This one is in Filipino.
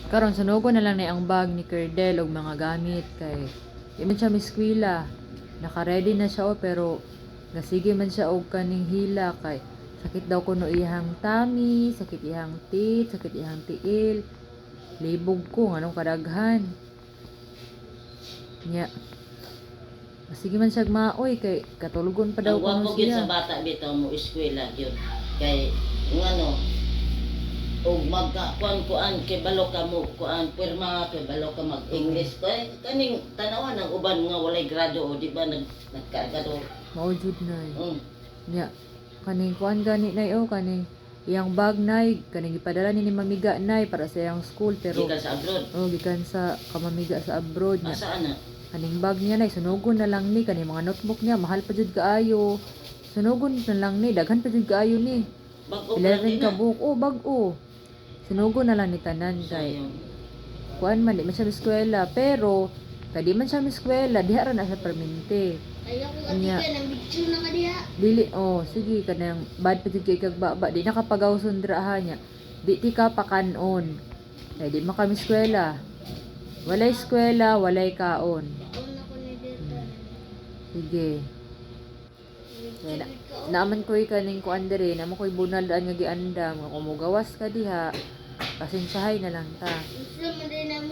Karon sunugon na lang ni ang bag ni Kerdel og mga gamit kay di man siya miskwila. Naka-ready na siya pero nasige man siya og kaning hila kay sakit daw kuno iyang tummy, sakit iyang teeth, sakit iyang tiil. Libog ko nganong kadaghan. Nya. Sige man siya maoy kay katulugon pa daw Ang kuno wapo gyud siya. sa bata bitaw mo eskwela gyud. Kay ngano og magka-kuan kay balo ka mo kuan pirma kay balo ka mag-English kay kaning tanawan ang uban nga walay grado o di ba nagkargado. Mao jud nay. Mm. Nya. Kaning kuan gani nay kaning iyang bag nay kaning ipadala ni Mamiga nay para sa iyang school pero Gikan sa abroad. gikan sa kamamiga sa abroad nya. Asaan na? Kaning bag niya nay sunugon na lang ni kaning mga notebook niya mahal pa jud kaayo. Sunugon na lang ni daghan pa jud kaayo ni. Bago 11 ka book bag-o. Sunugon na lang ni tanan kay Sayang. kuan man di man siya eskwela pero kadi man siya eskwela diha ra na sa permente. Ayaw ko Nya. katikan ang bitso na ka diha. Dili sige kanang bad pa jud kay kag baba di nakapagawson diraha niya. Di ti ka pakanon. Kay di man kami eskwela. Walay eskwela, walay kaon. Baon ako ni dito. Sige. Kaya naman ko'y kaning kuan diri, naman ko'y bunaldaan nga giandam, kung mugawas ka diha, pasensyahay na lang ta. Gusto mo din na